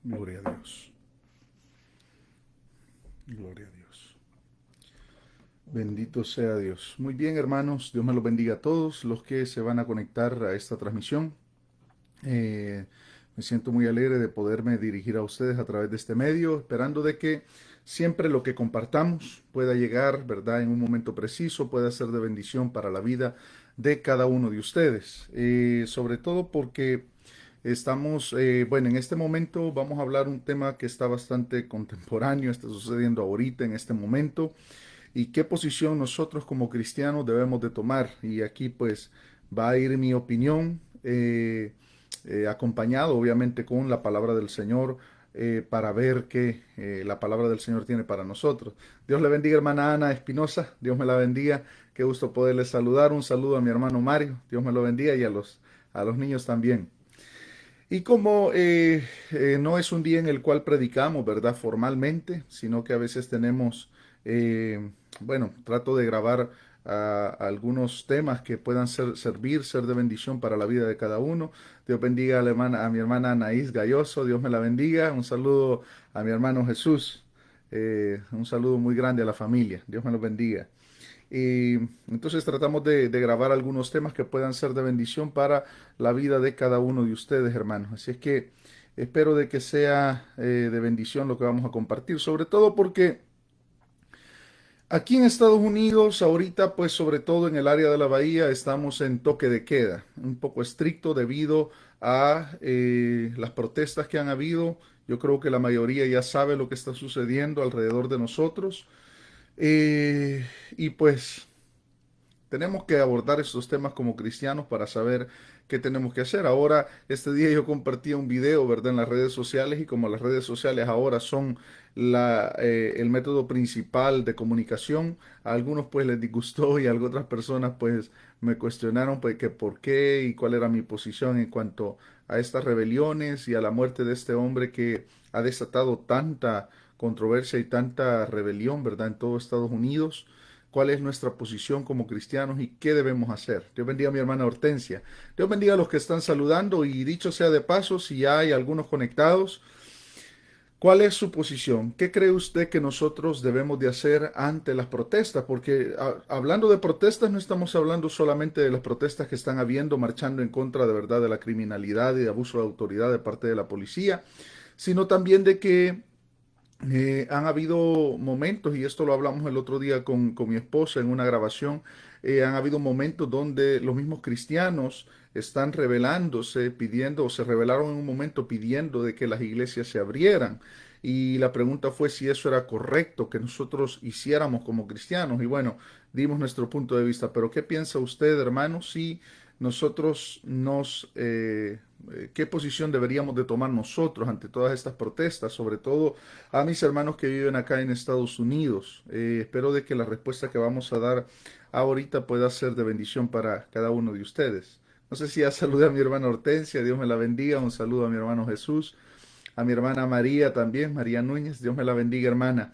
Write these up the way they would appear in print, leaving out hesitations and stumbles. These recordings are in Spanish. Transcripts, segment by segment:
Gloria a Dios. Gloria a Dios. Bendito sea Dios. Muy bien, hermanos. Dios me los bendiga a todos los que se van a conectar a esta transmisión. Eh, Me siento muy alegre de poderme dirigir a ustedes a través de este medio, esperando de que siempre lo que compartamos pueda llegar, ¿verdad?, en un momento preciso, pueda ser de bendición para la vida de cada uno de ustedes. Sobre todo porque estamos, bueno, en este momento vamos a hablar un tema que está bastante contemporáneo, está sucediendo ahorita en este momento, y qué posición nosotros como cristianos debemos de tomar. Y aquí pues va a ir mi opinión, acompañado obviamente con la palabra del Señor, para ver qué la palabra del Señor tiene para nosotros. Dios le bendiga, hermana Ana Espinosa, Dios me la bendiga, qué gusto poderle saludar, un saludo a mi hermano Mario, Dios me lo bendiga, y a los niños también. Y como no es un día en el cual predicamos, ¿verdad? Formalmente, sino que a veces tenemos, bueno, trato de grabar algunos temas que puedan servir, ser de bendición para la vida de cada uno. Dios bendiga a mi hermana Anaís Galloso, Dios me la bendiga. Un saludo a mi hermano Jesús, un saludo muy grande a la familia, Dios me los bendiga. Y entonces tratamos de grabar algunos temas que puedan ser de bendición para la vida de cada uno de ustedes, hermanos. Así es que espero de que sea de bendición lo que vamos a compartir, sobre todo porque aquí en Estados Unidos, ahorita, pues sobre todo en el área de la bahía, estamos en toque de queda, un poco estricto debido a las protestas que han habido. Yo creo que la mayoría ya sabe lo que está sucediendo alrededor de nosotros. Eh, y pues tenemos que abordar estos temas como cristianos para saber qué tenemos que hacer. Ahora, este día yo compartía un video, ¿verdad?, en las redes sociales, y como las redes sociales ahora son el método principal de comunicación, a algunos pues les disgustó, y a otras personas pues me cuestionaron pues que por qué y cuál era mi posición en cuanto a estas rebeliones y a la muerte de este hombre que ha desatado tanta controversia y tanta rebelión, ¿verdad?, en todo Estados Unidos. Cuál es nuestra posición como cristianos y qué debemos hacer. Dios bendiga a mi hermana Hortensia. Dios bendiga a los que están saludando, y dicho sea de paso, si ya hay algunos conectados, ¿cuál es su posición? ¿Qué cree usted que nosotros debemos de hacer ante las protestas? Porque hablando de protestas, no estamos hablando solamente de las protestas que están habiendo, marchando en contra de verdad de la criminalidad y de abuso de autoridad de parte de la policía, sino también de que han habido momentos, y esto lo hablamos el otro día con mi esposa en una grabación, han habido momentos donde los mismos cristianos están rebelándose, pidiendo, o se rebelaron en un momento pidiendo de que las iglesias se abrieran. Y la pregunta fue si eso era correcto que nosotros hiciéramos como cristianos. Y bueno, dimos nuestro punto de vista. Pero ¿qué piensa usted, hermano, si nosotros qué posición deberíamos de tomar nosotros ante todas estas protestas, sobre todo a mis hermanos que viven acá en Estados Unidos? Espero de que la respuesta que vamos a dar ahorita pueda ser de bendición para cada uno de ustedes. No sé si ya saludé a mi hermana Hortensia, Dios me la bendiga. Un saludo a mi hermano Jesús, a mi hermana María también, María Núñez, Dios me la bendiga, hermana.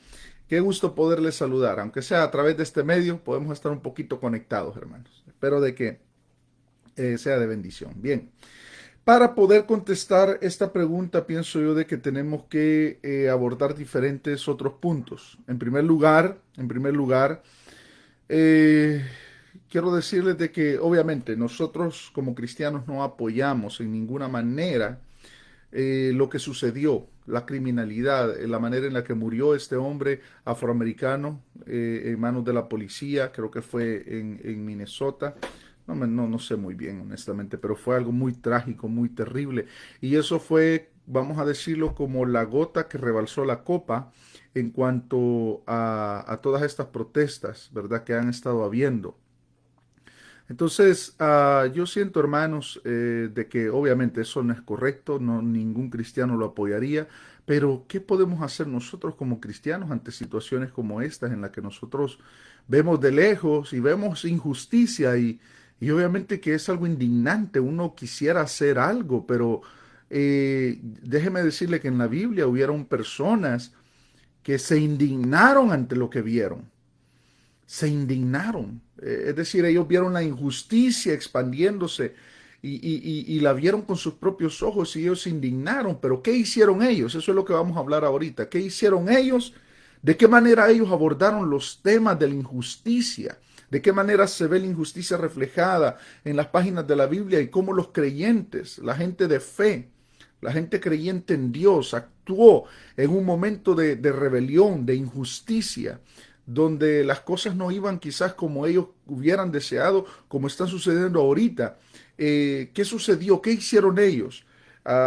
Qué gusto poderles saludar, aunque sea a través de este medio, podemos estar un poquito conectados, hermanos. Espero de que sea de bendición. Bien, para poder contestar esta pregunta, pienso yo de que tenemos que abordar diferentes otros puntos. En primer lugar, eh, quiero decirles de que obviamente nosotros como cristianos no apoyamos en ninguna manera lo que sucedió, la criminalidad, la manera en la que murió este hombre afroamericano en manos de la policía. Creo que fue en Minnesota. No sé muy bien, honestamente, pero fue algo muy trágico, muy terrible. Y eso fue, vamos a decirlo, como la gota que rebalsó la copa en cuanto a todas estas protestas, ¿verdad?, que han estado habiendo. Entonces, yo siento, hermanos, de que obviamente eso no es correcto, no, ningún cristiano lo apoyaría, pero ¿qué podemos hacer nosotros como cristianos ante situaciones como estas en las que nosotros vemos de lejos y vemos injusticia, y obviamente que es algo indignante? Uno quisiera hacer algo, pero déjeme decirle que en la Biblia hubieron personas que se indignaron ante lo que vieron, se indignaron. Es decir, ellos vieron la injusticia expandiéndose, y la vieron con sus propios ojos y ellos se indignaron. Pero ¿qué hicieron ellos? Eso es lo que vamos a hablar ahorita. ¿Qué hicieron ellos? ¿De qué manera ellos abordaron los temas de la injusticia? ¿De qué manera se ve la injusticia reflejada en las páginas de la Biblia y cómo los creyentes, la gente de fe, la gente creyente en Dios, actuó en un momento de rebelión, de injusticia, donde las cosas no iban quizás como ellos hubieran deseado, como están sucediendo ahorita? ¿Qué sucedió? ¿Qué hicieron ellos?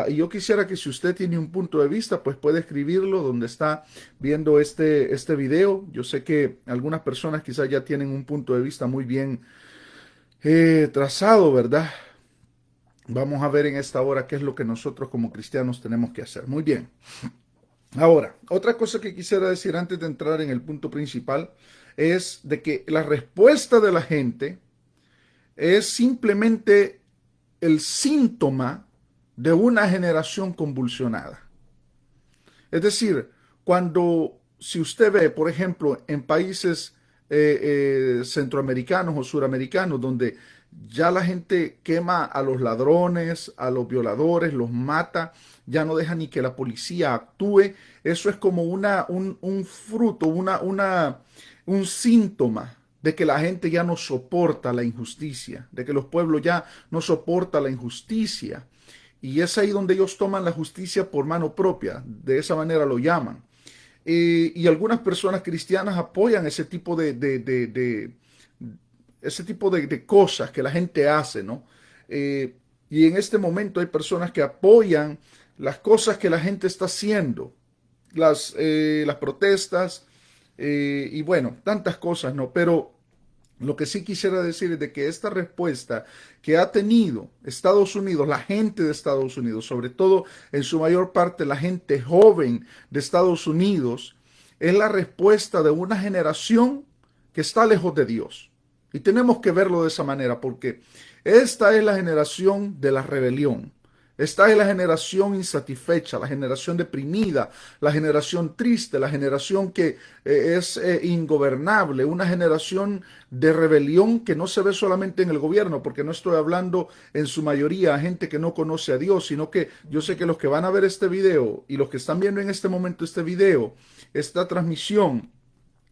Y yo quisiera que si usted tiene un punto de vista, pues puede escribirlo donde está viendo este video. Yo sé que algunas personas quizás ya tienen un punto de vista muy bien trazado, ¿verdad? Vamos a ver en esta hora qué es lo que nosotros como cristianos tenemos que hacer. Muy bien. Ahora, otra cosa que quisiera decir antes de entrar en el punto principal es de que la respuesta de la gente es simplemente el síntoma de una generación convulsionada. Es decir, si usted ve, por ejemplo, en países centroamericanos o suramericanos, donde ya la gente quema a los ladrones, a los violadores, los mata, ya no deja ni que la policía actúe, eso es como un fruto, un síntoma de que la gente ya no soporta la injusticia, de que los pueblos ya no soportan la injusticia. Y es ahí donde ellos toman la justicia por mano propia, de esa manera lo llaman. Y algunas personas cristianas apoyan ese tipo de cosas que la gente hace, ¿no? Y en este momento hay personas que apoyan las cosas que la gente está haciendo, las protestas, y bueno, tantas cosas, ¿no? Pero lo que sí quisiera decir es de que esta respuesta que ha tenido Estados Unidos, la gente de Estados Unidos, sobre todo en su mayor parte la gente joven de Estados Unidos, es la respuesta de una generación que está lejos de Dios. Y tenemos que verlo de esa manera porque esta es la generación de la rebelión. Esta es la generación insatisfecha, la generación deprimida, la generación triste, la generación que es ingobernable, una generación de rebelión que no se ve solamente en el gobierno, porque no estoy hablando en su mayoría a gente que no conoce a Dios, sino que yo sé que los que van a ver este video y los que están viendo en este momento este video, esta transmisión,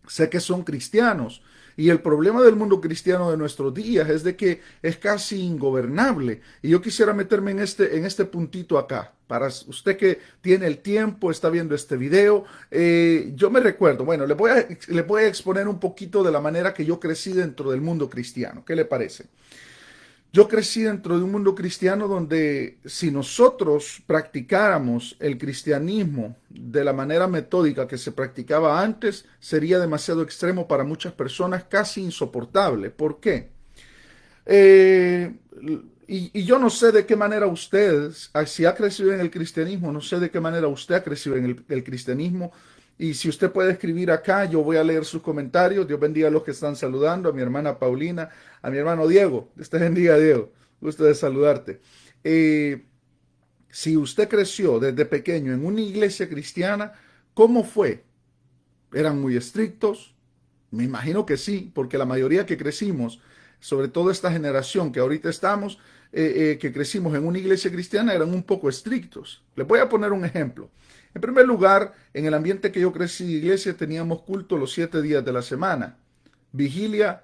sé que son cristianos. Y el problema del mundo cristiano de nuestros días es de que es casi ingobernable. Y yo quisiera meterme en este puntito acá. Para usted que tiene el tiempo, está viendo este video, yo me recuerdo, bueno, le voy a exponer un poquito de la manera que yo crecí dentro del mundo cristiano. ¿Qué le parece? Yo crecí dentro de un mundo cristiano donde si nosotros practicáramos el cristianismo de la manera metódica que se practicaba antes, sería demasiado extremo para muchas personas, casi insoportable. ¿Por qué? Y yo no sé de qué manera usted, si ha crecido en el cristianismo, no sé de qué manera usted ha crecido en el cristianismo. Y si usted puede escribir acá, yo voy a leer sus comentarios. Dios bendiga a los que están saludando, a mi hermana Paulina, a mi hermano Diego. Dios te bendiga, Diego. Gusto de saludarte. Si usted creció desde pequeño en una iglesia cristiana, ¿cómo fue? ¿Eran muy estrictos? Me imagino que sí, porque la mayoría que crecimos, sobre todo esta generación que ahorita estamos, que crecimos en una iglesia cristiana, eran un poco estrictos. Les voy a poner un ejemplo. En primer lugar, en el ambiente que yo crecí de iglesia, teníamos culto los 7 días de la semana, vigilia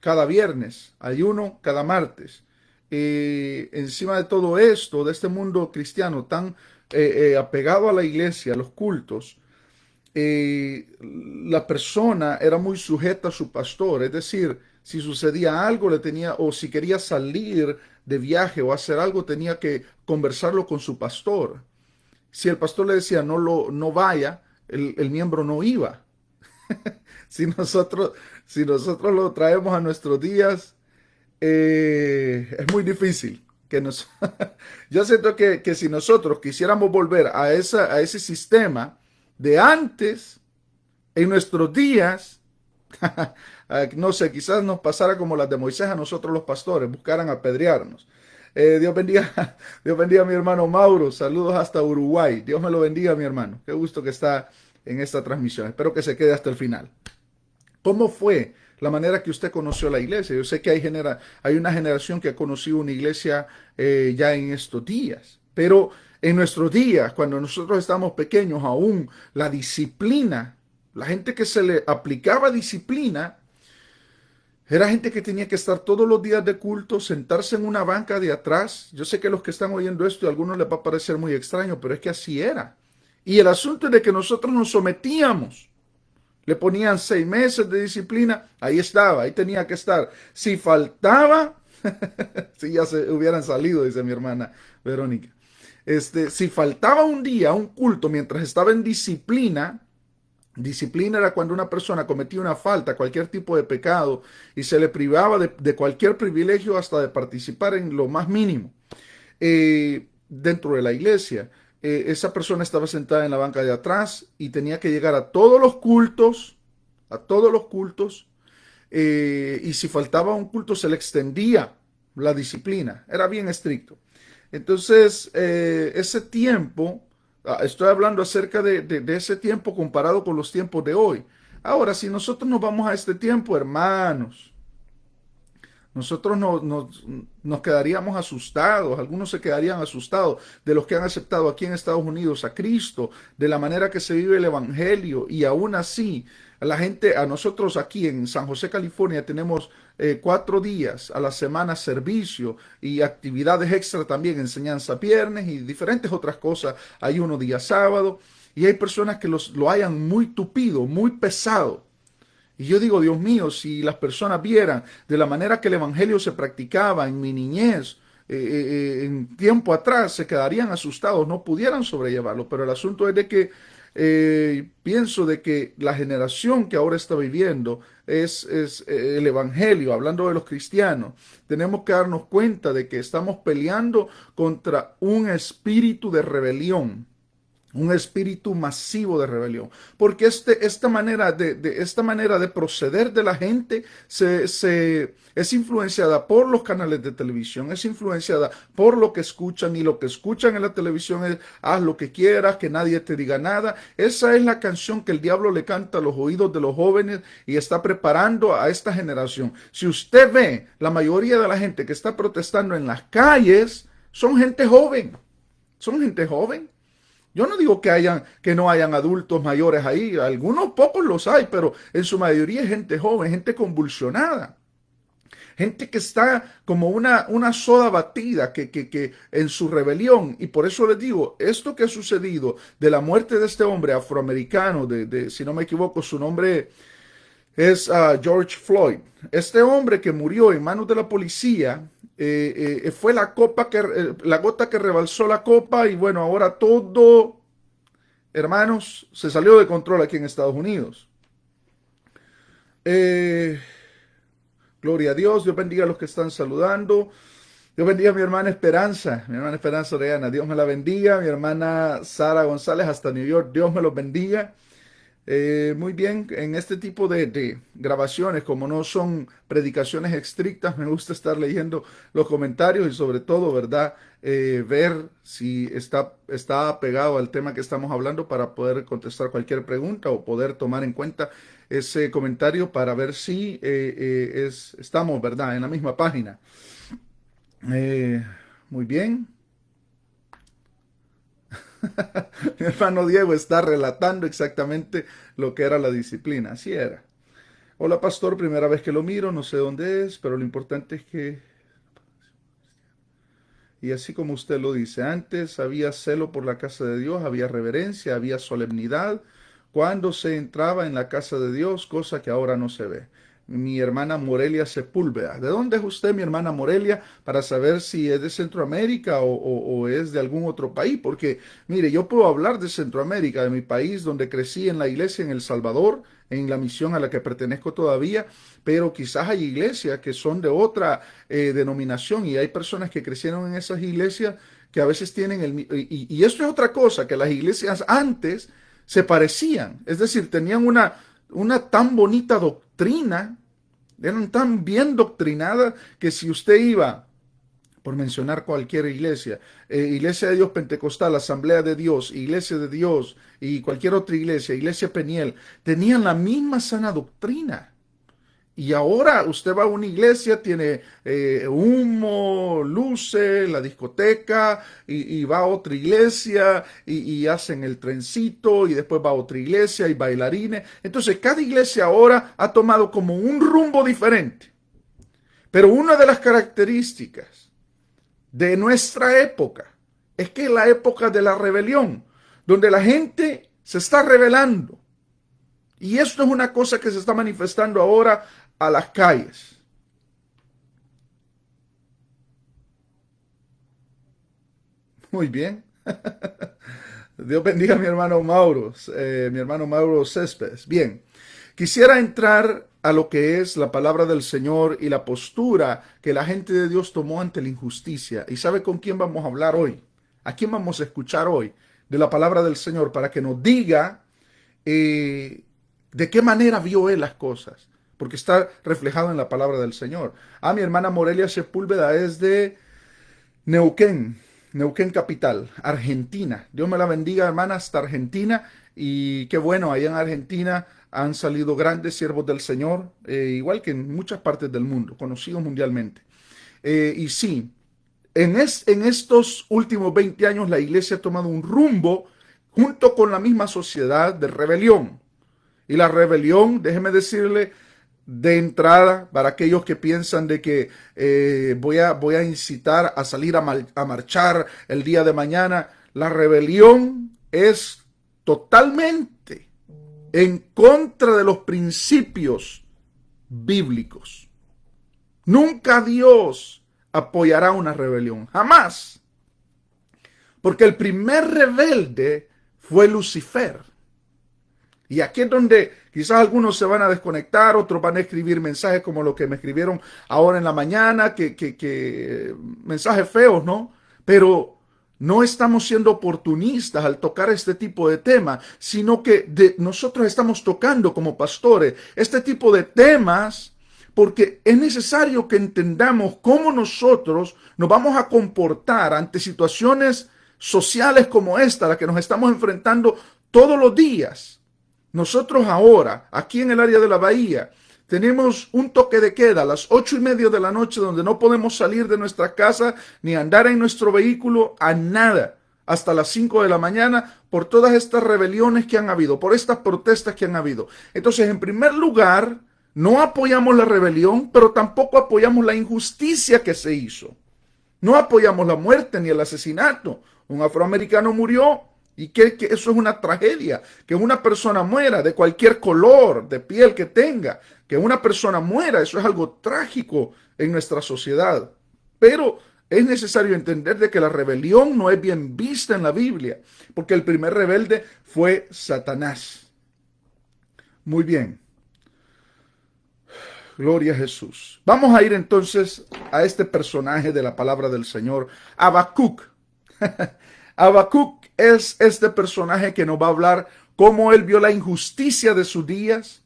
cada viernes, ayuno cada martes. Encima de todo esto, de este mundo cristiano tan apegado a la iglesia, a los cultos, la persona era muy sujeta a su pastor, es decir, si sucedía algo le tenía, o si quería salir de viaje o hacer algo, tenía que conversarlo con su pastor. Si el pastor le decía no vaya, el miembro no iba. si nosotros lo traemos a nuestros días, es muy difícil. Yo siento que si nosotros quisiéramos volver a ese sistema de antes, en nuestros días, no sé, quizás nos pasara como las de Moisés a nosotros los pastores, buscaran apedrearnos. Dios bendiga, Dios bendiga a mi hermano Mauro, saludos hasta Uruguay. Dios me lo bendiga, mi hermano. Qué gusto que está en esta transmisión. Espero que se quede hasta el final. ¿Cómo fue la manera que usted conoció la iglesia. Yo sé que hay una generación que ha conocido una iglesia ya en estos días, pero en nuestros días, cuando nosotros estábamos pequeños, aún la disciplina, la gente que se le aplicaba disciplina, era gente que tenía que estar todos los días de culto, sentarse en una banca de atrás. Yo sé que los que están oyendo esto, a algunos les va a parecer muy extraño, pero es que así era. Y el asunto es de que nosotros nos sometíamos. Le ponían 6 meses de disciplina, ahí estaba, ahí tenía que estar. Si faltaba, si ya se hubieran salido, dice mi hermana Verónica. Si faltaba un día, un culto, mientras estaba en disciplina, disciplina era cuando una persona cometía una falta, cualquier tipo de pecado, y se le privaba de cualquier privilegio hasta de participar en lo más mínimo dentro de la iglesia. Esa persona estaba sentada en la banca de atrás y tenía que llegar a todos los cultos, y si faltaba un culto se le extendía la disciplina, era bien estricto. Entonces, ese tiempo, estoy hablando acerca de ese tiempo comparado con los tiempos de hoy. Ahora, si nosotros nos vamos a este tiempo, hermanos, nosotros nos quedaríamos asustados, algunos se quedarían asustados de los que han aceptado aquí en Estados Unidos a Cristo, de la manera que se vive el Evangelio, y aún así, la gente, a nosotros aquí en San José, California, tenemos 4 días a la semana servicio y actividades extra también, enseñanza viernes y diferentes otras cosas. Hay uno día sábado y hay personas que lo hayan muy tupido, muy pesado. Y yo digo, Dios mío, si las personas vieran de la manera que el evangelio se practicaba en mi niñez, en tiempo atrás, se quedarían asustados, no pudieran sobrellevarlo. Pero el asunto es de que pienso de que la generación que ahora está viviendo es el evangelio, hablando de los cristianos. Tenemos que darnos cuenta de que estamos peleando contra un espíritu de rebelión, un espíritu masivo de rebelión, porque esta manera de proceder de la gente es influenciada por los canales de televisión, es influenciada por lo que escuchan, y lo que escuchan en la televisión es: haz lo que quieras, que nadie te diga nada. Esa es la canción que el diablo le canta a los oídos de los jóvenes y está preparando a esta generación. Si usted ve, la mayoría de la gente que está protestando en las calles son gente joven, son gente joven. Yo no digo que no hayan adultos mayores ahí, algunos pocos los hay, pero en su mayoría es gente joven, gente convulsionada, gente que está como una soda batida que en su rebelión. Y por eso les digo, esto que ha sucedido de la muerte de este hombre afroamericano, si no me equivoco, su nombre es George Floyd. Este hombre que murió en manos de la policía fue la gota que rebalsó la copa, y bueno, ahora todo, hermanos, se salió de control aquí en Estados Unidos. Gloria a Dios. Dios bendiga a los que están saludando. Dios bendiga a mi hermana Esperanza Orellana, Dios me la bendiga. Mi hermana Sara González hasta New York, Dios me los bendiga. Muy bien, en este tipo de grabaciones, como no son predicaciones estrictas, me gusta estar leyendo los comentarios y sobre todo, ¿verdad? Ver si está pegado al tema que estamos hablando para poder contestar cualquier pregunta o poder tomar en cuenta ese comentario para ver si estamos, ¿verdad?, en la misma página. Muy bien. Mi hermano Diego está relatando exactamente lo que era la disciplina. Así era. Hola, pastor, primera vez que lo miro, no sé dónde es, pero lo importante es que, y así como usted lo dice, antes había celo por la casa de Dios, había reverencia, había solemnidad cuando se entraba en la casa de Dios, cosa que ahora no se ve. Mi hermana Morelia Sepúlveda. ¿De dónde es usted, mi hermana Morelia? Para saber si es de Centroamérica o es de algún otro país. Porque, mire, yo puedo hablar de Centroamérica, de mi país, donde crecí en la iglesia en El Salvador, en la misión a la que pertenezco todavía, pero quizás hay iglesias que son de otra denominación, y hay personas que crecieron en esas iglesias que a veces tienen y esto es otra cosa, que las iglesias antes se parecían, es decir, tenían una tan bonita doctrina, eran tan bien doctrinadas, que si usted iba, por mencionar cualquier iglesia, Iglesia de Dios Pentecostal, Asamblea de Dios, Iglesia de Dios y cualquier otra iglesia, Iglesia Peniel, tenían la misma sana doctrina. Y ahora usted va a una iglesia, tiene humo, luces, la discoteca, y va a otra iglesia y hacen el trencito, y después va a otra iglesia y bailarines. Entonces cada iglesia ahora ha tomado como un rumbo diferente. Pero una de las características de nuestra época es que es la época de la rebelión, donde la gente se está rebelando. Y esto es una cosa que se está manifestando ahora a las calles. Muy bien. Dios bendiga a mi hermano Mauro Céspedes. Bien, quisiera entrar a lo que es la palabra del Señor y la postura que la gente de Dios tomó ante la injusticia. ¿Y sabe con quién vamos a hablar hoy? ¿A quién vamos a escuchar hoy de la palabra del Señor para que nos diga de qué manera vio él las cosas? Porque está reflejado en la palabra del Señor. Mi hermana Morelia Sepúlveda es de Neuquén, Neuquén capital, Argentina. Dios me la bendiga, hermana, hasta Argentina. Y qué bueno, allá en Argentina han salido grandes siervos del Señor, igual que en muchas partes del mundo, conocidos mundialmente. Y sí, en estos últimos 20 años la iglesia ha tomado un rumbo junto con la misma sociedad de rebelión. Y la rebelión, déjeme decirle, de entrada, para aquellos que piensan de que voy a incitar a salir a marchar el día de mañana, la rebelión es totalmente en contra de los principios bíblicos. Nunca Dios apoyará una rebelión, jamás. Porque el primer rebelde fue Lucifer. Y aquí es donde quizás algunos se van a desconectar, otros van a escribir mensajes como lo que me escribieron ahora en la mañana, que mensajes feos, ¿no? Pero no estamos siendo oportunistas al tocar este tipo de temas, sino que nosotros estamos tocando como pastores este tipo de temas porque es necesario que entendamos cómo nosotros nos vamos a comportar ante situaciones sociales como esta, a la que nos estamos enfrentando todos los días. Nosotros ahora, aquí en el área de la bahía, tenemos un toque de queda a las 8:30 de la noche donde no podemos salir de nuestra casa ni andar en nuestro vehículo a nada hasta las 5 de la mañana por todas estas rebeliones que han habido, por estas protestas que han habido. Entonces, en primer lugar, no apoyamos la rebelión, pero tampoco apoyamos la injusticia que se hizo. No apoyamos la muerte ni el asesinato. Un afroamericano murió. Y que eso es una tragedia, que una persona muera de cualquier color de piel que tenga, que una persona muera, eso es algo trágico en nuestra sociedad. Pero es necesario entender de que la rebelión no es bien vista en la Biblia, porque el primer rebelde fue Satanás. Muy bien. Gloria a Jesús. Vamos a ir entonces a este personaje de la palabra del Señor, Habacuc. Habacuc es este personaje que nos va a hablar cómo él vio la injusticia de sus días,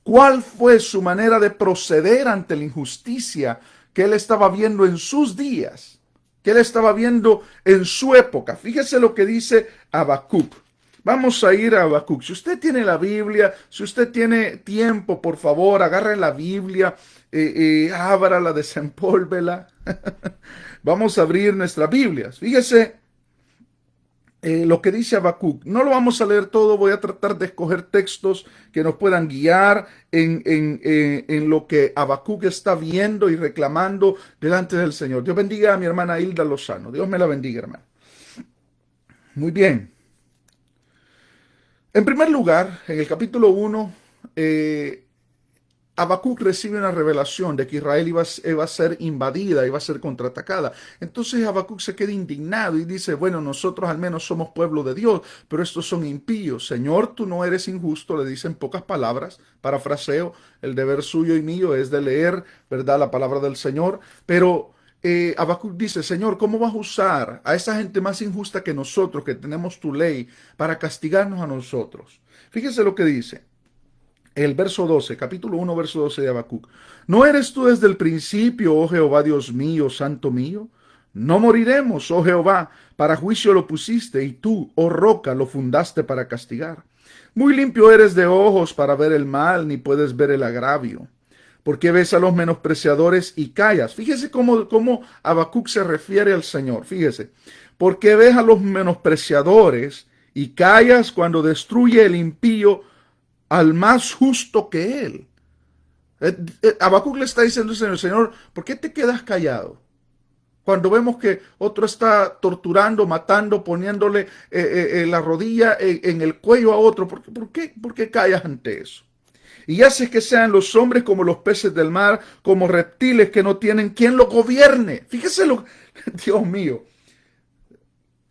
cuál fue su manera de proceder ante la injusticia que él estaba viendo en sus días, que él estaba viendo en su época. Fíjese lo que dice Habacuc. Vamos a ir a Habacuc. Si usted tiene la Biblia, si usted tiene tiempo, por favor, agarre la Biblia, ábrala, desempólvela. Vamos a abrir nuestras Biblias. Fíjese lo que dice Habacuc. No lo vamos a leer todo, voy a tratar de escoger textos que nos puedan guiar en lo que Habacuc está viendo y reclamando delante del Señor. Dios bendiga a mi hermana Hilda Lozano. Dios me la bendiga, hermano. Muy bien. En primer lugar, en el capítulo 1, Habacuc recibe una revelación de que Israel iba a ser invadida, iba a ser contraatacada. Entonces Habacuc se queda indignado y dice, bueno, nosotros al menos somos pueblo de Dios, pero estos son impíos. Señor, tú no eres injusto, le dice en pocas palabras, parafraseo, el deber suyo y mío es de leer, ¿verdad?, la palabra del Señor, pero Habacuc dice, Señor, ¿cómo vas a usar a esa gente más injusta que nosotros, que tenemos tu ley, para castigarnos a nosotros? Fíjese lo que dice. El verso 12, capítulo 1, verso 12 de Habacuc. ¿No eres tú desde el principio, oh Jehová, Dios mío, santo mío? No moriremos, oh Jehová, para juicio lo pusiste, y tú, oh roca, lo fundaste para castigar. Muy limpio eres de ojos para ver el mal, ni puedes ver el agravio. ¿Por qué ves a los menospreciadores y callas? Fíjese cómo Habacuc se refiere al Señor. Fíjese. ¿Por qué ves a los menospreciadores y callas cuando destruye el impío al más justo que él? Habacuc le está diciendo al Señor, Señor, ¿por qué te quedas callado? Cuando vemos que otro está torturando, matando, poniéndole la rodilla en el cuello a otro, ¿por qué callas ante eso? Y haces que sean los hombres como los peces del mar, como reptiles que no tienen quien los gobierne. Fíjese Dios mío,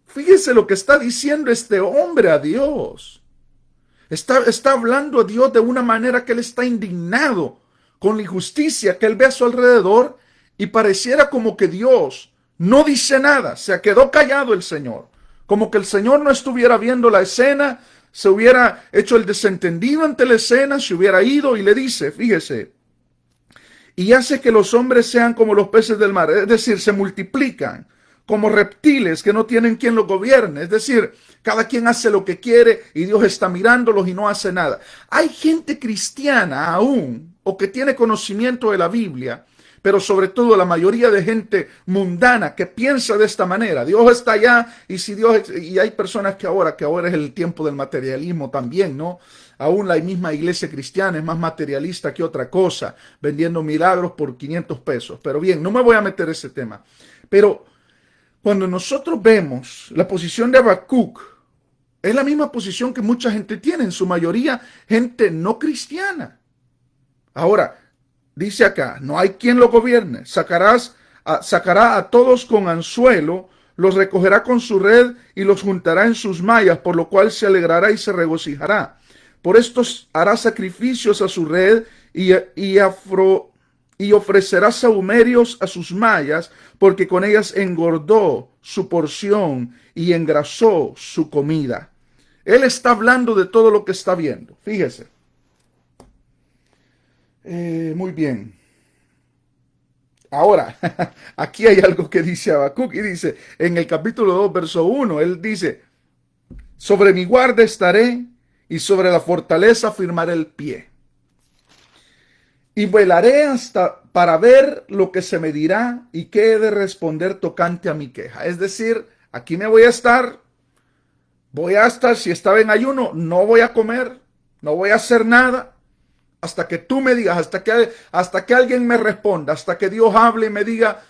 fíjese lo que está diciendo este hombre a Dios. Está hablando a Dios de una manera que él está indignado con la injusticia que él ve a su alrededor y pareciera como que Dios no dice nada. Se quedó callado el Señor. Como que el Señor no estuviera viendo la escena, se hubiera hecho el desentendido ante la escena, se hubiera ido y le dice, fíjese, y hace que los hombres sean como los peces del mar, es decir, se multiplican como reptiles que no tienen quien los gobierne, es decir, cada quien hace lo que quiere y Dios está mirándolos y no hace nada. Hay gente cristiana aún, o que tiene conocimiento de la Biblia, pero sobre todo la mayoría de gente mundana que piensa de esta manera. Dios está allá y hay personas que ahora es el tiempo del materialismo también, ¿no? Aún la misma iglesia cristiana es más materialista que otra cosa, vendiendo milagros por 500 pesos. Pero bien, no me voy a meter en ese tema. Pero cuando nosotros vemos la posición de Habacuc, es la misma posición que mucha gente tiene, en su mayoría gente no cristiana. Ahora, dice acá, no hay quien lo gobierne, sacará a todos con anzuelo, los recogerá con su red y los juntará en sus mallas, por lo cual se alegrará y se regocijará. Por esto hará sacrificios a su red y ofrecerá sahumerios a sus mallas, porque con ellas engordó su porción y engrasó su comida. Él está hablando de todo lo que está viendo. Fíjese. Muy bien. Ahora, aquí hay algo que dice Habacuc y dice, en el capítulo 2, verso 1, él dice, sobre mi guarda estaré y sobre la fortaleza firmaré el pie. Y velaré hasta para ver lo que se me dirá y qué he de responder tocante a mi queja. Es decir, aquí me voy a estar, si estaba en ayuno, no voy a comer, no voy a hacer nada, hasta que tú me digas, hasta que alguien me responda, hasta que Dios hable y me diga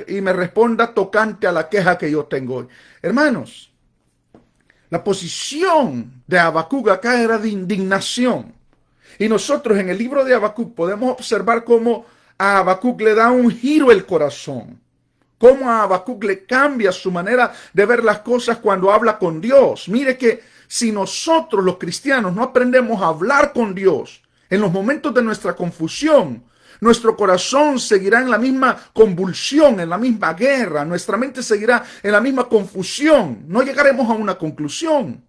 y me responda tocante a la queja que yo tengo hoy. Hermanos, la posición de Habacuc acá era de indignación. Y nosotros en el libro de Habacuc podemos observar cómo a Habacuc le da un giro el corazón. Cómo a Habacuc le cambia su manera de ver las cosas cuando habla con Dios. Mire que si nosotros los cristianos no aprendemos a hablar con Dios en los momentos de nuestra confusión, nuestro corazón seguirá en la misma convulsión, en la misma guerra, nuestra mente seguirá en la misma confusión. No llegaremos a una conclusión.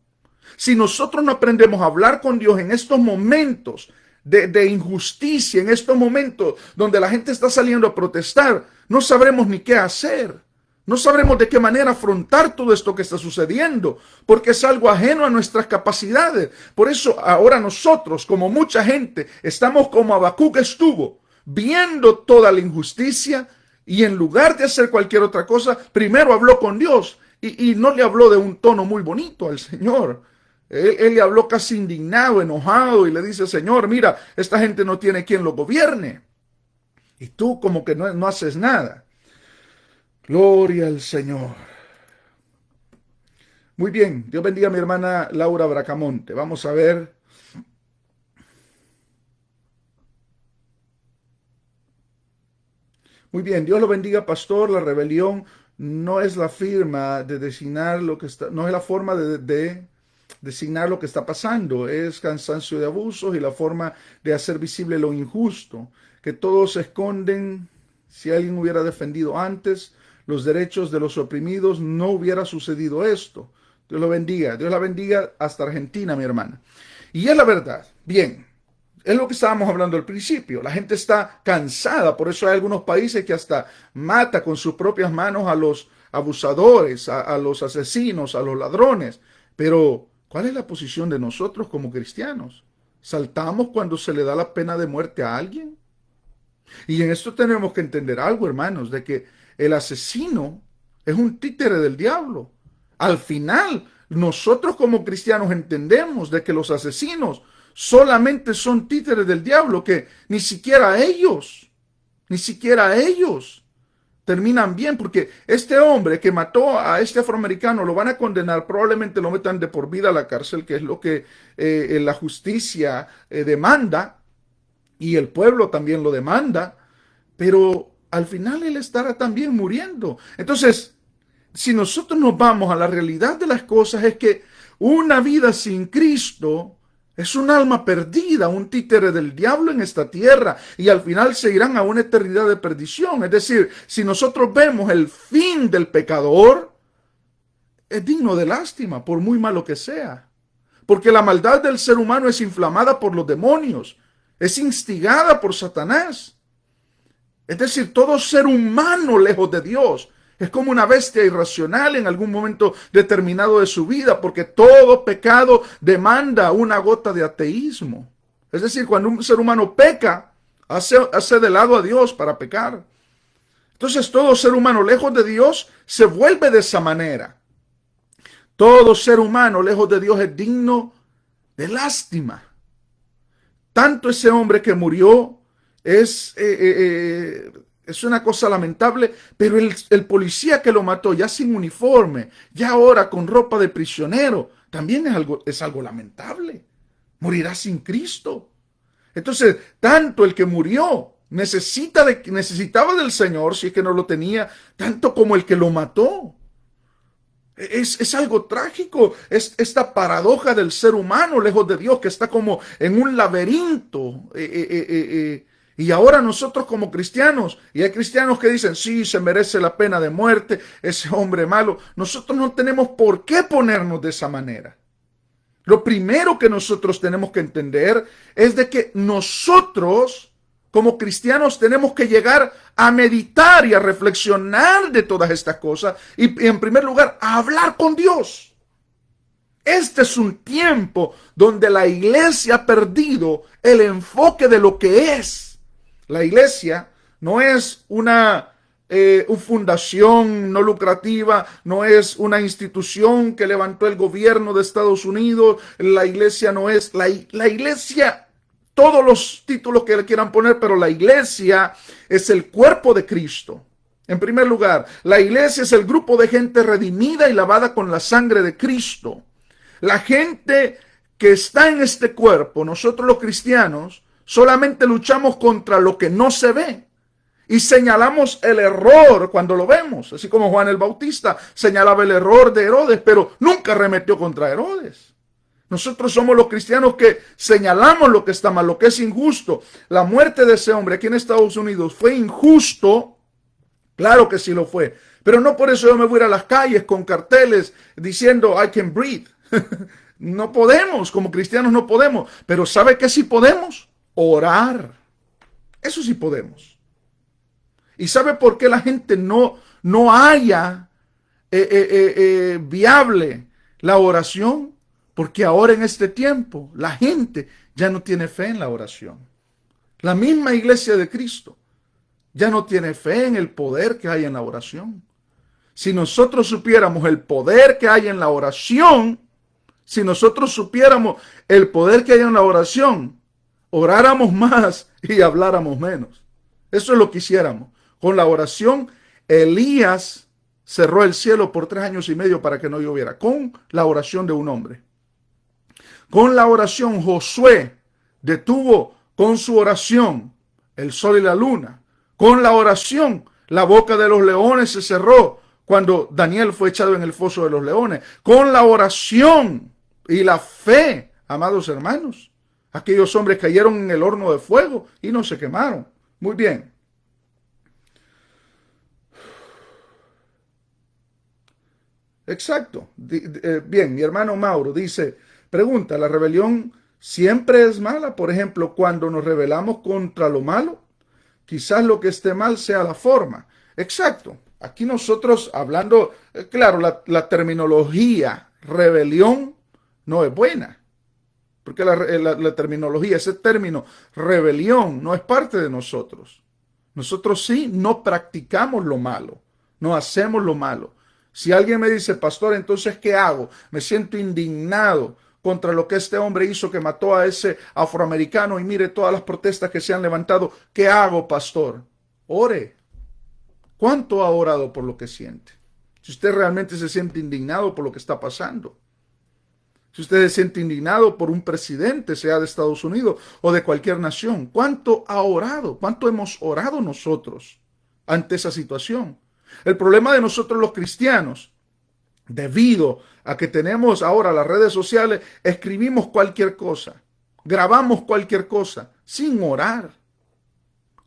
Si nosotros no aprendemos a hablar con Dios en estos momentos de injusticia, en estos momentos donde la gente está saliendo a protestar, no sabremos ni qué hacer. No sabremos de qué manera afrontar todo esto que está sucediendo, porque es algo ajeno a nuestras capacidades. Por eso ahora nosotros, como mucha gente, estamos como Habacuc estuvo, viendo toda la injusticia y en lugar de hacer cualquier otra cosa, primero habló con Dios y no le habló de un tono muy bonito al Señor. Él le habló casi indignado, enojado y le dice, Señor, mira, esta gente no tiene quien lo gobierne. Y tú como que no haces nada. Gloria al Señor. Muy bien, Dios bendiga a mi hermana Laura Bracamonte. Vamos a ver. Muy bien, Dios lo bendiga, pastor. La rebelión no es la firma de designar lo que está, no es la forma de designar lo que está pasando, es cansancio de abusos y la forma de hacer visible lo injusto, que todos se esconden. Si alguien hubiera defendido antes los derechos de los oprimidos, no hubiera sucedido esto. Dios lo bendiga. Dios la bendiga hasta Argentina, mi hermana. Y es la verdad. Bien, es lo que estábamos hablando al principio. La gente está cansada, por eso hay algunos países que hasta mata con sus propias manos a los abusadores, a los asesinos, a los ladrones. Pero, ¿cuál es la posición de nosotros como cristianos? ¿Saltamos cuando se le da la pena de muerte a alguien? Y en esto tenemos que entender algo, hermanos, de que el asesino es un títere del diablo. Al final, nosotros como cristianos entendemos de que los asesinos solamente son títeres del diablo, que ni siquiera ellos terminan bien, porque este hombre que mató a este afroamericano lo van a condenar, probablemente lo metan de por vida a la cárcel, que es lo que la justicia demanda, y el pueblo también lo demanda, pero al final él estará también muriendo. Entonces, si nosotros nos vamos a la realidad de las cosas, es que una vida sin Cristo es un alma perdida, un títere del diablo en esta tierra, y al final se irán a una eternidad de perdición. Es decir, si nosotros vemos el fin del pecador, es digno de lástima, por muy malo que sea. Porque la maldad del ser humano es inflamada por los demonios, es instigada por Satanás. Es decir, todo ser humano lejos de Dios es como una bestia irracional en algún momento determinado de su vida, porque todo pecado demanda una gota de ateísmo. Es decir, cuando un ser humano peca, hace de lado a Dios para pecar. Entonces todo ser humano lejos de Dios se vuelve de esa manera. Todo ser humano lejos de Dios es digno de lástima. Tanto ese hombre que murió es una cosa lamentable, pero el policía que lo mató ya sin uniforme, ya ahora con ropa de prisionero, también es algo lamentable. Morirá sin Cristo. Entonces, tanto el que murió necesitaba del Señor, si es que no lo tenía, tanto como el que lo mató. Es algo trágico, es esta paradoja del ser humano lejos de Dios, que está como en un laberinto. Y ahora nosotros como cristianos, y hay cristianos que dicen, sí, se merece la pena de muerte, ese hombre malo. Nosotros no tenemos por qué ponernos de esa manera. Lo primero que nosotros tenemos que entender es de que nosotros como cristianos tenemos que llegar a meditar y a reflexionar de todas estas cosas y en primer lugar a hablar con Dios. Este es un tiempo donde la iglesia ha perdido el enfoque de lo que es. La iglesia no es una fundación no lucrativa, no es una institución que levantó el gobierno de Estados Unidos. La iglesia no es la iglesia. Todos los títulos que le quieran poner, pero la iglesia es el cuerpo de Cristo. En primer lugar, la iglesia es el grupo de gente redimida y lavada con la sangre de Cristo. La gente que está en este cuerpo, nosotros los cristianos, solamente luchamos contra lo que no se ve y señalamos el error cuando lo vemos, así como Juan el Bautista señalaba el error de Herodes, pero nunca arremetió contra Herodes. Nosotros somos los cristianos que señalamos lo que está mal, lo que es injusto. La muerte de ese hombre aquí en Estados Unidos fue injusto. Claro que sí lo fue. Pero no por eso yo me voy a ir a las calles con carteles diciendo I can breathe. No podemos, como cristianos no podemos. Pero ¿sabe qué sí podemos? Orar. Eso sí podemos. ¿Y sabe por qué la gente no haya viable la oración? Porque ahora en este tiempo la gente ya no tiene fe en la oración. La misma iglesia de Cristo ya no tiene fe en el poder que hay en la oración. Si nosotros supiéramos el poder que hay en la oración, si nosotros supiéramos el poder que hay en la oración, oráramos más y habláramos menos. Eso es lo que hiciéramos. Con la oración, Elías cerró el cielo por 3 años y medio para que no lloviera. Con la oración de un hombre. Con la oración, Josué detuvo con su oración el sol y la luna. Con la oración, la boca de los leones se cerró cuando Daniel fue echado en el foso de los leones. Con la oración y la fe, amados hermanos, aquellos hombres cayeron en el horno de fuego y no se quemaron. Muy bien. Exacto. Bien, mi hermano Mauro dice, pregunta, ¿la rebelión siempre es mala? Por ejemplo, cuando nos rebelamos contra lo malo, quizás lo que esté mal sea la forma. Exacto. Aquí nosotros hablando, claro, la terminología rebelión no es buena. Porque la terminología, ese término rebelión no es parte de nosotros. Nosotros sí no practicamos lo malo, no hacemos lo malo. Si alguien me dice, pastor, entonces, ¿qué hago? Me siento indignado contra lo que este hombre hizo, que mató a ese afroamericano, y mire todas las protestas que se han levantado. ¿Qué hago, pastor? Ore. ¿Cuánto ha orado por lo que siente? Si usted realmente se siente indignado por lo que está pasando. Si usted se siente indignado por un presidente, sea de Estados Unidos o de cualquier nación, ¿cuánto ha orado? ¿Cuánto hemos orado nosotros ante esa situación? El problema de nosotros los cristianos, debido a que tenemos ahora las redes sociales, escribimos cualquier cosa, grabamos cualquier cosa, sin orar.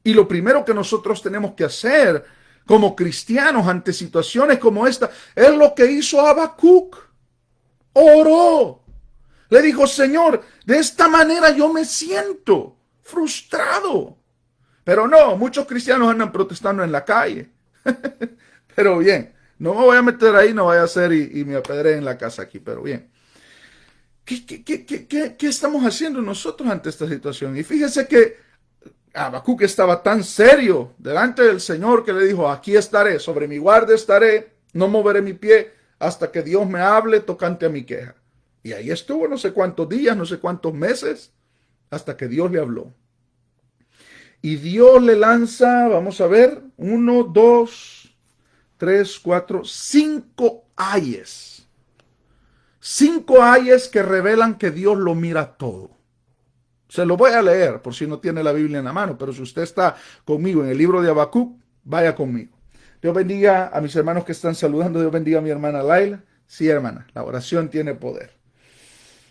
Y lo primero que nosotros tenemos que hacer como cristianos ante situaciones como esta es lo que hizo Habacuc. Oró. Le dijo, Señor, de esta manera yo me siento frustrado. Pero no, muchos cristianos andan protestando en la calle. Pero bien, no me voy a meter ahí, no vaya a ser y me apedré en la casa aquí, pero bien. ¿Qué estamos haciendo nosotros ante esta situación? Y fíjese que Habacuc estaba tan serio delante del Señor que le dijo, aquí estaré, sobre mi guardia estaré, no moveré mi pie hasta que Dios me hable tocante a mi queja. Y ahí estuvo no sé cuántos días, no sé cuántos meses, hasta que Dios le habló. Y Dios le lanza, vamos a ver, 1, 2, 3, 4, 5 ayes. 5 ayes que revelan que Dios lo mira todo. Se lo voy a leer por si no tiene la Biblia en la mano, pero si usted está conmigo en el libro de Habacuc, vaya conmigo. Dios bendiga a mis hermanos que están saludando. Dios bendiga a mi hermana Laila. Sí, hermana, la oración tiene poder.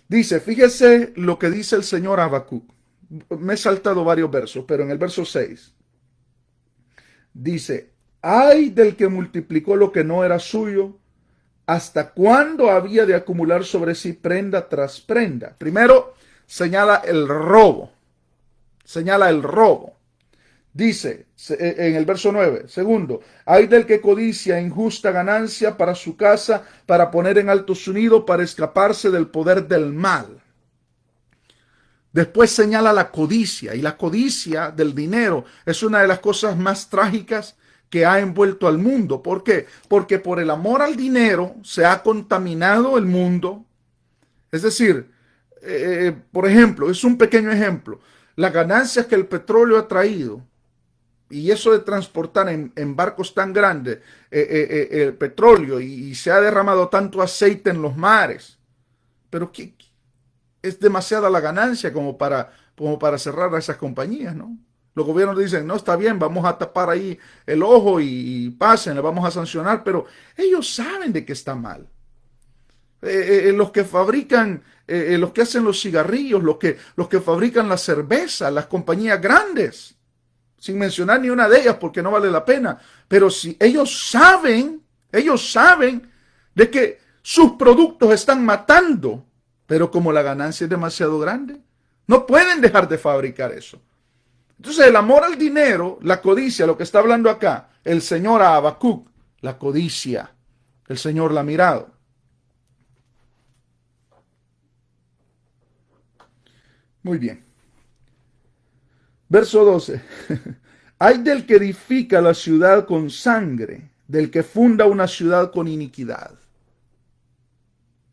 Dice, fíjese lo que dice el Señor a Habacuc. Me he saltado varios versos, pero en el verso 6 dice, ay del que multiplicó lo que no era suyo, ¿hasta cuándo había de acumular sobre sí prenda tras prenda? Primero, señala el robo. Señala el robo. Dice en el verso 9, segundo, ay del que codicia injusta ganancia para su casa, para poner en alto su nido, para escaparse del poder del mal. Después señala la codicia, y la codicia del dinero es una de las cosas más trágicas que ha envuelto al mundo. ¿Por qué? Porque por el amor al dinero se ha contaminado el mundo. Es decir, por ejemplo, es un pequeño ejemplo, las ganancias que el petróleo ha traído, y eso de transportar en barcos tan grandes el petróleo, y se ha derramado tanto aceite en los mares. Pero es demasiada la ganancia como para cerrar a esas compañías, ¿no? Los gobiernos dicen, no, está bien, vamos a tapar ahí el ojo y pasen, le vamos a sancionar, pero ellos saben de que está mal. Los que fabrican, los que hacen los cigarrillos, los que fabrican la cerveza, las compañías grandes, sin mencionar ni una de ellas porque no vale la pena, pero si ellos saben de que sus productos están matando, pero como la ganancia es demasiado grande, no pueden dejar de fabricar eso. Entonces el amor al dinero, la codicia, lo que está hablando acá el Señor a Habacuc, la codicia, el Señor la ha mirado. Muy bien. Verso 12. Hay del que edifica la ciudad con sangre, del que funda una ciudad con iniquidad.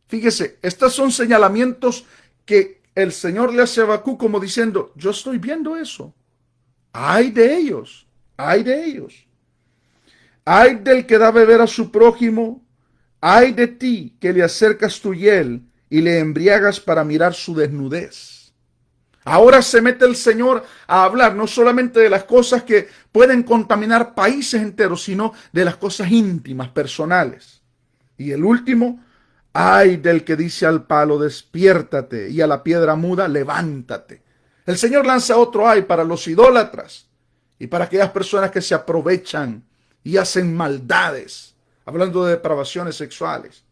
Fíjese, estos son señalamientos que el Señor le hace a Habacuc como diciendo, yo estoy viendo eso. Ay de ellos, ay de ellos. Ay del que da beber a su prójimo, ay de ti que le acercas tu hiel y le embriagas para mirar su desnudez. Ahora se mete el Señor a hablar no solamente de las cosas que pueden contaminar países enteros, sino de las cosas íntimas, personales. Y el último, ay del que dice al palo, despiértate, y a la piedra muda, levántate. El Señor lanza otro ay para los idólatras y para aquellas personas que se aprovechan y hacen maldades, hablando de depravaciones sexuales.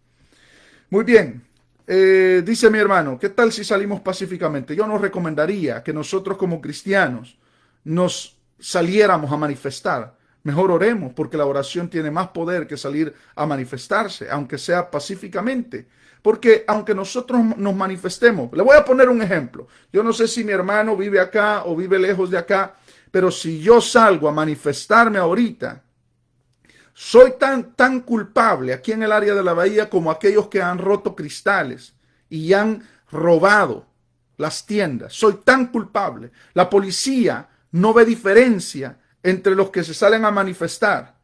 Muy bien. Dice mi hermano, ¿qué tal si salimos pacíficamente? Yo no recomendaría que nosotros como cristianos nos saliéramos a manifestar. Mejor oremos, porque la oración tiene más poder que salir a manifestarse, aunque sea pacíficamente. Porque aunque nosotros nos manifestemos, le voy a poner un ejemplo. Yo no sé si mi hermano vive acá o vive lejos de acá, Pero si yo salgo a manifestarme ahorita, soy tan culpable aquí en el área de la bahía como aquellos que han roto cristales y han robado las tiendas. Soy tan culpable. La policía no ve diferencia entre los que se salen a manifestar.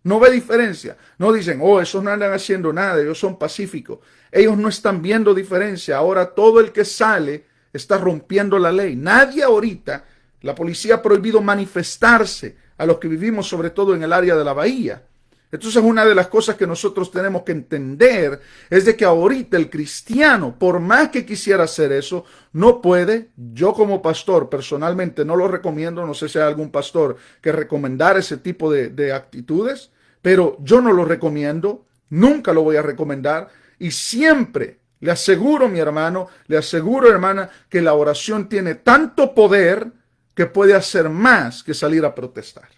No ve diferencia. No dicen, oh, esos no andan haciendo nada, ellos son pacíficos. Ellos no están viendo diferencia. Ahora todo el que sale está rompiendo la ley. Nadie ahorita, la policía ha prohibido manifestarse a los que vivimos sobre todo en el área de la bahía. Entonces una de las cosas que nosotros tenemos que entender es de que ahorita el cristiano, por más que quisiera hacer eso, no puede. Yo como pastor personalmente no lo recomiendo, no sé si hay algún pastor que recomendara ese tipo de actitudes, pero yo no lo recomiendo, nunca lo voy a recomendar y siempre le aseguro, mi hermano, le aseguro, hermana, que la oración tiene tanto poder que puede hacer más que salir a protestar.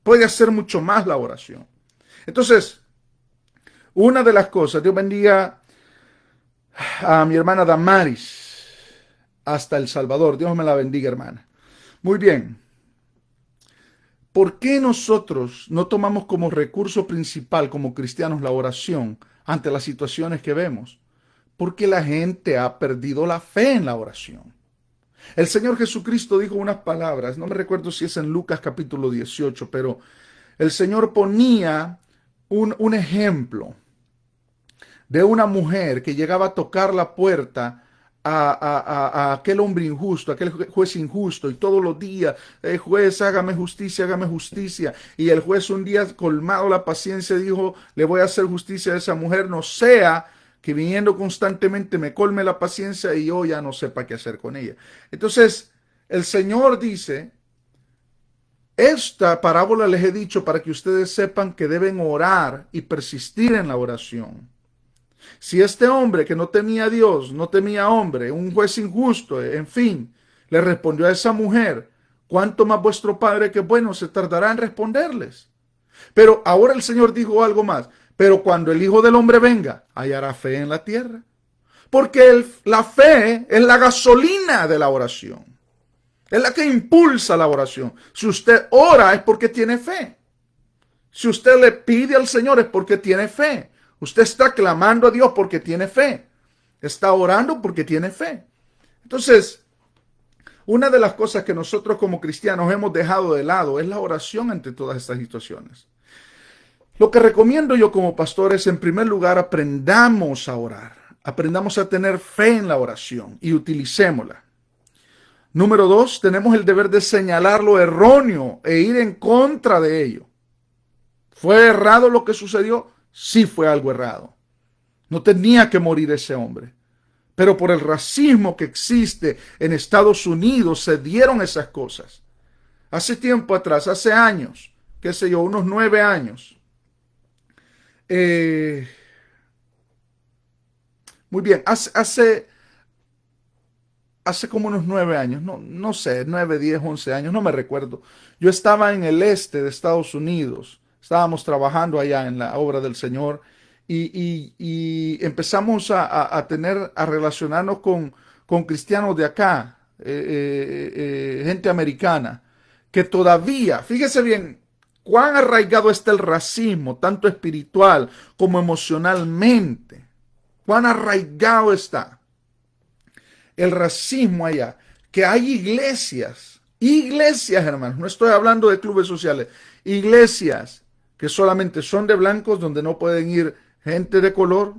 Puede hacer mucho más la oración. Entonces, una de las cosas, Dios bendiga a mi hermana Damaris hasta El Salvador. Dios me la bendiga, hermana. Muy bien. ¿Por qué nosotros no tomamos como recurso principal como cristianos la oración ante las situaciones que vemos? Porque la gente ha perdido la fe en la oración. El Señor Jesucristo dijo unas palabras, no me recuerdo si es en Lucas capítulo 18, pero el Señor ponía un ejemplo de una mujer que llegaba a tocar la puerta a aquel hombre injusto, aquel juez injusto, y todos los días, juez, hágame justicia. Y el juez un día, colmado la paciencia, dijo, le voy a hacer justicia a esa mujer, no sea que viniendo constantemente me colme la paciencia y yo ya no sepa qué hacer con ella. Entonces, el Señor dice, esta parábola les he dicho para que ustedes sepan que deben orar y persistir en la oración. Si este hombre que no temía a Dios, no temía a hombre, un juez injusto, en fin, le respondió a esa mujer, ¿cuánto más vuestro Padre que bueno se tardará en responderles? Pero ahora el Señor dijo algo más, pero cuando el Hijo del Hombre venga, hallará fe en la tierra. Porque la fe es la gasolina de la oración. Es la que impulsa la oración. Si usted ora es porque tiene fe. Si usted le pide al Señor es porque tiene fe. Usted está clamando a Dios porque tiene fe. Está orando porque tiene fe. Entonces, una de las cosas que nosotros como cristianos hemos dejado de lado es la oración ante todas estas situaciones. Lo que recomiendo yo como pastor es, en primer lugar, aprendamos a orar. Aprendamos a tener fe en la oración y utilicémosla. Número 2, tenemos el deber de señalar lo erróneo e ir en contra de ello. ¿Fue errado lo que sucedió? Sí fue algo errado. No tenía que morir ese hombre. Pero por el racismo que existe en Estados Unidos se dieron esas cosas. Hace tiempo atrás, hace años, qué sé yo, unos 9 años. Muy bien, hace como unos 9 años, no sé, 9, 10, 11 años, no me recuerdo. Yo estaba en el este de Estados Unidos, estábamos trabajando allá en la obra del Señor y empezamos a relacionarnos con cristianos de acá, gente americana, que todavía, fíjese bien, cuán arraigado está el racismo, tanto espiritual como emocionalmente, cuán arraigado está el racismo allá, que hay iglesias, hermanos, no estoy hablando de clubes sociales, iglesias que solamente son de blancos, donde no pueden ir gente de color,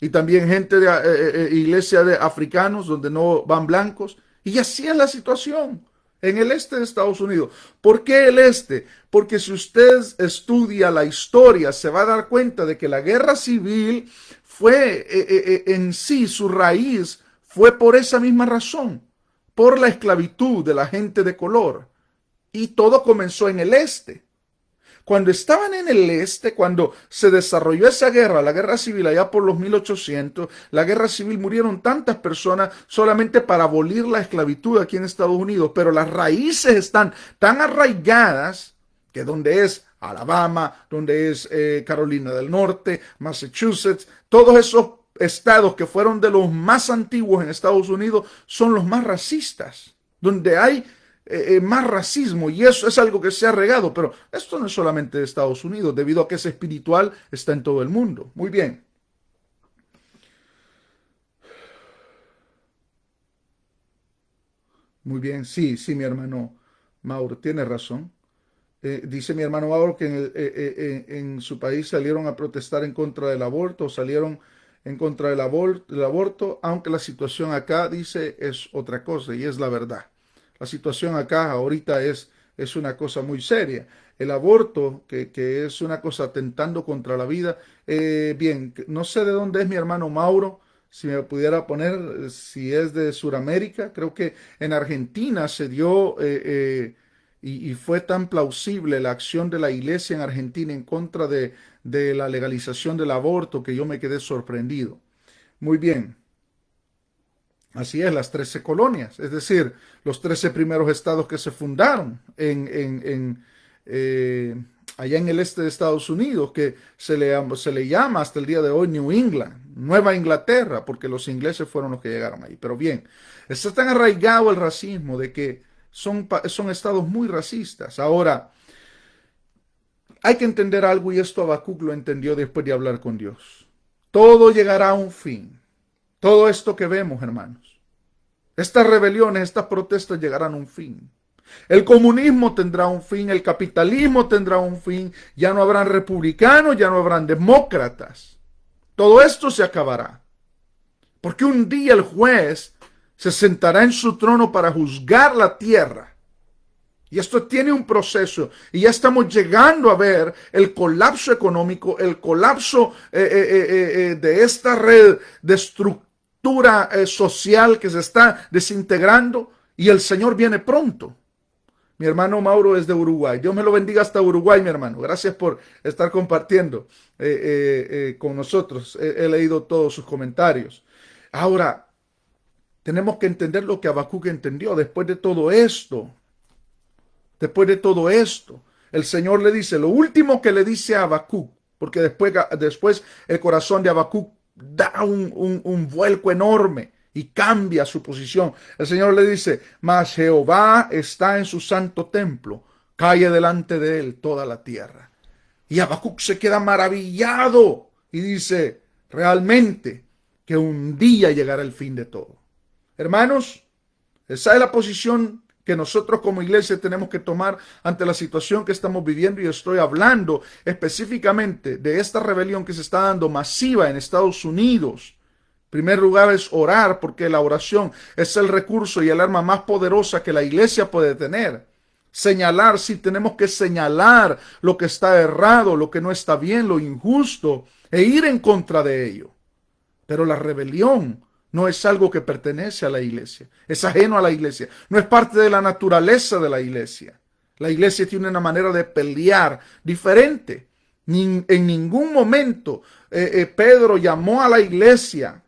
y también gente de iglesia de africanos, donde no van blancos, y así es la situación en el este de Estados Unidos. ¿Por qué el este? Porque si usted estudia la historia, se va a dar cuenta de que la guerra civil fue en sí, su raíz fue por esa misma razón, por la esclavitud de la gente de color. Y todo comenzó en el este. Cuando estaban en el este, cuando se desarrolló esa guerra, la guerra civil allá por los 1800, la guerra civil, murieron tantas personas solamente para abolir la esclavitud aquí en Estados Unidos, pero las raíces están tan arraigadas que donde es Alabama, donde es Carolina del Norte, Massachusetts, todos esos estados que fueron de los más antiguos en Estados Unidos son los más racistas, donde hay más racismo, y eso es algo que se ha regado, pero esto no es solamente de Estados Unidos, debido a que es espiritual, está en todo el mundo. Muy bien. Muy bien, sí, sí, mi hermano Mauro, tiene razón. Dice mi hermano Mauro que en su país salieron a protestar en contra del aborto, salieron en contra del aborto, aunque la situación acá, dice, es otra cosa, y es la verdad. La situación acá ahorita es una cosa muy seria. El aborto, que es una cosa atentando contra la vida. Bien, no sé de dónde es mi hermano Mauro, si me pudiera poner, si es de Sudamérica. Creo que en Argentina se dio, y fue tan plausible la acción de la iglesia en Argentina en contra de la legalización del aborto, que yo me quedé sorprendido. Muy bien. Así es, las 13 colonias, es decir, los 13 primeros estados que se fundaron allá en el este de Estados Unidos, que se le llama hasta el día de hoy New England, Nueva Inglaterra, porque los ingleses fueron los que llegaron ahí. Pero bien, está tan arraigado el racismo de que son estados muy racistas. Ahora, hay que entender algo, y esto Habacuc lo entendió después de hablar con Dios. Todo llegará a un fin. Todo esto que vemos, hermanos, estas rebeliones, estas protestas llegarán a un fin. El comunismo tendrá un fin, el capitalismo tendrá un fin, ya no habrán republicanos, ya no habrán demócratas. Todo esto se acabará. Porque un día el juez se sentará en su trono para juzgar la tierra. Y esto tiene un proceso, y ya estamos llegando a ver el colapso económico, el colapso de esta red de estructura social que se está desintegrando, y el Señor viene pronto. Mi hermano Mauro es de Uruguay. Dios me lo bendiga hasta Uruguay, mi hermano. Gracias por estar compartiendo con nosotros. He leído todos sus comentarios. Ahora, tenemos que entender lo que Habacuc entendió después de todo esto. Después de todo esto, el Señor le dice, lo último que le dice a Habacuc, porque después el corazón de Habacuc da un vuelco enorme y cambia su posición. El Señor le dice, mas Jehová está en su santo templo, calle delante de él toda la tierra. Y Habacuc se queda maravillado y dice, realmente que un día llegará el fin de todo. Hermanos, esa es la posición que nosotros como iglesia tenemos que tomar ante la situación que estamos viviendo, y estoy hablando específicamente de esta rebelión que se está dando masiva en Estados Unidos. En primer lugar es orar, porque la oración es el recurso y el arma más poderosa que la iglesia puede tener. Señalar, sí, tenemos que señalar lo que está errado, lo que no está bien, lo injusto, e ir en contra de ello. Pero la rebelión no es algo que pertenece a la iglesia, es ajeno a la iglesia, no es parte de la naturaleza de la iglesia. La iglesia tiene una manera de pelear diferente. En ningún momento Pedro llamó a la iglesia.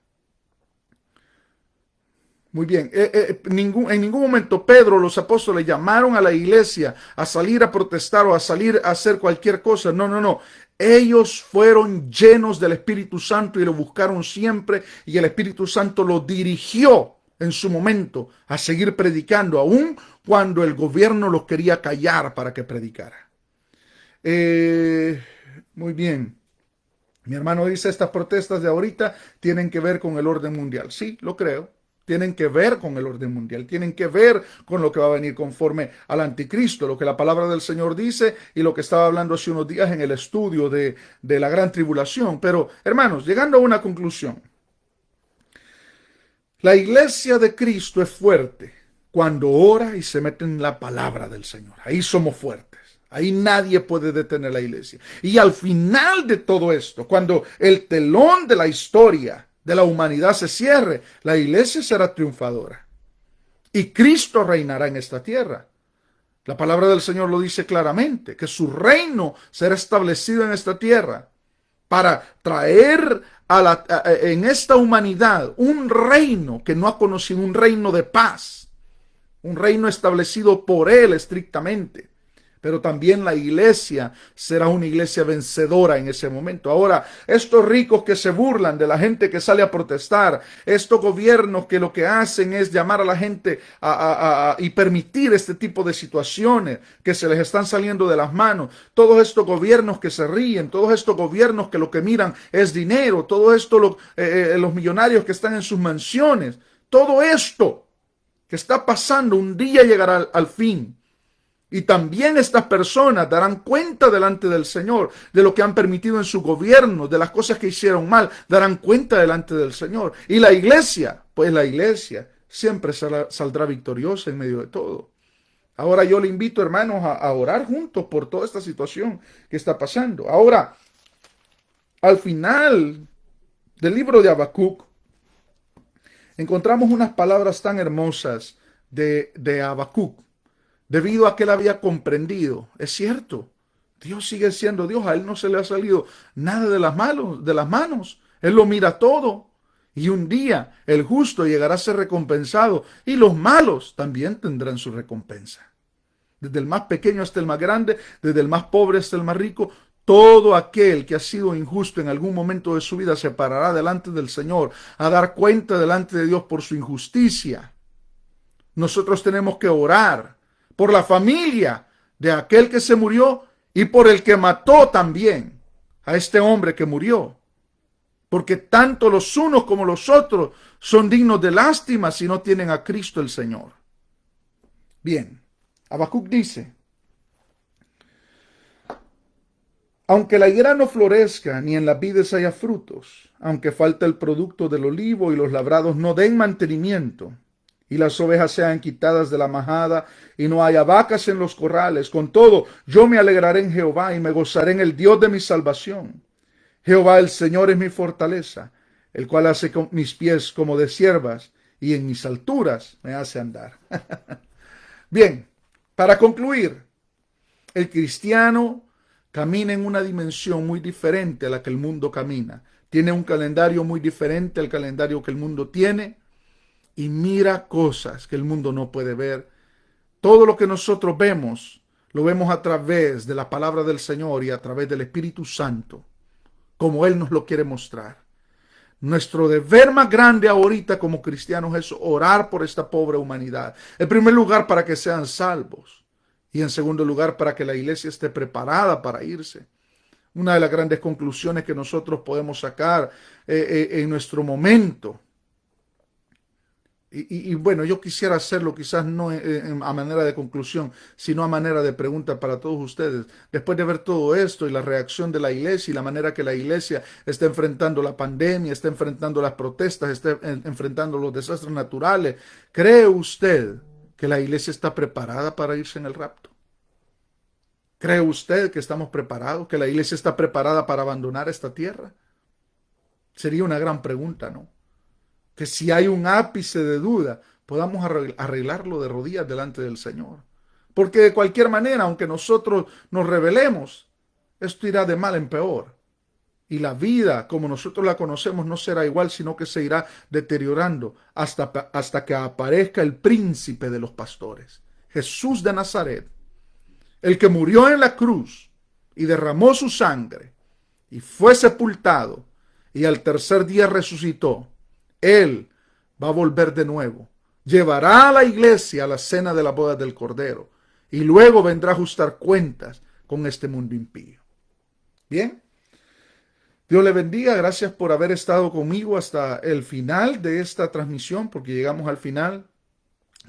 Muy bien, en ningún momento Pedro, los apóstoles llamaron a la iglesia a salir a protestar o a salir a hacer cualquier cosa. No, no, no. Ellos fueron llenos del Espíritu Santo y lo buscaron siempre, y el Espíritu Santo lo dirigió en su momento a seguir predicando, aun cuando el gobierno los quería callar para que predicara. Muy bien. Mi hermano dice, estas protestas de ahorita tienen que ver con el orden mundial. Sí, lo creo. Tienen que ver con el orden mundial, tienen que ver con lo que va a venir conforme al anticristo, lo que la palabra del Señor dice y lo que estaba hablando hace unos días en el estudio de la gran tribulación. Pero, hermanos, llegando a una conclusión, la iglesia de Cristo es fuerte cuando ora y se mete en la palabra del Señor. Ahí somos fuertes. Ahí nadie puede detener la iglesia. Y al final de todo esto, cuando el telón de la historia de la humanidad se cierre, la iglesia será triunfadora y Cristo reinará en esta tierra. La palabra del Señor lo dice claramente, que su reino será establecido en esta tierra para traer en esta humanidad un reino que no ha conocido, un reino de paz, un reino establecido por Él estrictamente, pero también la iglesia será una iglesia vencedora en ese momento. Ahora, estos ricos que se burlan de la gente que sale a protestar, estos gobiernos que lo que hacen es llamar a la gente y permitir este tipo de situaciones que se les están saliendo de las manos, todos estos gobiernos que se ríen, todos estos gobiernos que lo que miran es dinero, todo esto, los millonarios que están en sus mansiones, todo esto que está pasando un día llegará al fin. Y también estas personas darán cuenta delante del Señor de lo que han permitido en su gobierno, de las cosas que hicieron mal, darán cuenta delante del Señor. Y la iglesia, pues la iglesia siempre saldrá victoriosa en medio de todo. Ahora yo le invito, hermanos, a orar juntos por toda esta situación que está pasando. Ahora, al final del libro de Habacuc, encontramos unas palabras tan hermosas de Habacuc. Debido a que él había comprendido, es cierto, Dios sigue siendo Dios, a él no se le ha salido nada de las manos, él lo mira todo, y un día el justo llegará a ser recompensado, y los malos también tendrán su recompensa. Desde el más pequeño hasta el más grande, desde el más pobre hasta el más rico, todo aquel que ha sido injusto en algún momento de su vida se parará delante del Señor a dar cuenta delante de Dios por su injusticia. Nosotros tenemos que orar por la familia de aquel que se murió y por el que mató también a este hombre que murió. Porque tanto los unos como los otros son dignos de lástima si no tienen a Cristo el Señor. Bien, Habacuc dice: aunque la higuera no florezca, ni en las vides haya frutos, aunque falte el producto del olivo y los labrados no den mantenimiento, y las ovejas sean quitadas de la majada, y no haya vacas en los corrales, con todo, yo me alegraré en Jehová, y me gozaré en el Dios de mi salvación. Jehová el Señor es mi fortaleza, el cual hace mis pies como de ciervas, y en mis alturas me hace andar. Bien, para concluir, el cristiano camina en una dimensión muy diferente a la que el mundo camina. Tiene un calendario muy diferente al calendario que el mundo tiene, y mira cosas que el mundo no puede ver. Todo lo que nosotros vemos, lo vemos a través de la palabra del Señor y a través del Espíritu Santo, como Él nos lo quiere mostrar. Nuestro deber más grande ahorita como cristianos es orar por esta pobre humanidad. En primer lugar, para que sean salvos. Y en segundo lugar, para que la iglesia esté preparada para irse. Una de las grandes conclusiones que nosotros podemos sacar en nuestro momento. Y bueno, yo quisiera hacerlo quizás no a manera de conclusión, sino a manera de pregunta para todos ustedes. Después de ver todo esto y la reacción de la iglesia y la manera que la iglesia está enfrentando la pandemia, está enfrentando las protestas, está enfrentando los desastres naturales, ¿cree usted que la iglesia está preparada para irse en el rapto? ¿Cree usted que estamos preparados, que la iglesia está preparada para abandonar esta tierra? Sería una gran pregunta, ¿no? Que si hay un ápice de duda, podamos arreglarlo de rodillas delante del Señor. Porque de cualquier manera, aunque nosotros nos rebelemos, esto irá de mal en peor. Y la vida, como nosotros la conocemos, no será igual, sino que se irá deteriorando hasta que aparezca el príncipe de los pastores, Jesús de Nazaret, el que murió en la cruz y derramó su sangre y fue sepultado y al tercer día resucitó. Él va a volver de nuevo, llevará a la iglesia a la cena de la boda del Cordero y luego vendrá a ajustar cuentas con este mundo impío. Bien, Dios le bendiga, gracias por haber estado conmigo hasta el final de esta transmisión, porque llegamos al final.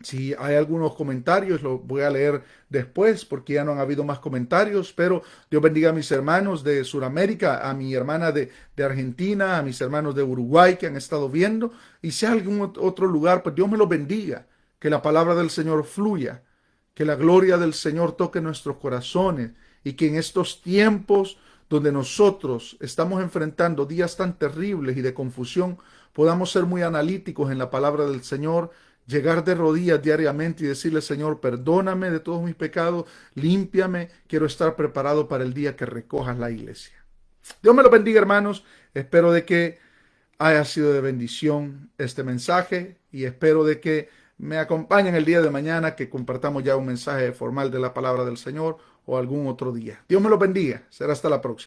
Si hay algunos comentarios, los voy a leer después porque ya no han habido más comentarios, pero Dios bendiga a mis hermanos de Sudamérica, a mi hermana de Argentina, a mis hermanos de Uruguay que han estado viendo, y si hay algún otro lugar, pues Dios me los bendiga, que la palabra del Señor fluya, que la gloria del Señor toque nuestros corazones y que en estos tiempos donde nosotros estamos enfrentando días tan terribles y de confusión, podamos ser muy analíticos en la palabra del Señor, llegar de rodillas diariamente y decirle: Señor, perdóname de todos mis pecados, límpiame, quiero estar preparado para el día que recojas la iglesia. Dios me lo bendiga, hermanos. Espero de que haya sido de bendición este mensaje y espero de que me acompañen el día de mañana, que compartamos ya un mensaje formal de la palabra del Señor. o algún otro día. Dios me lo bendiga. Será hasta la próxima.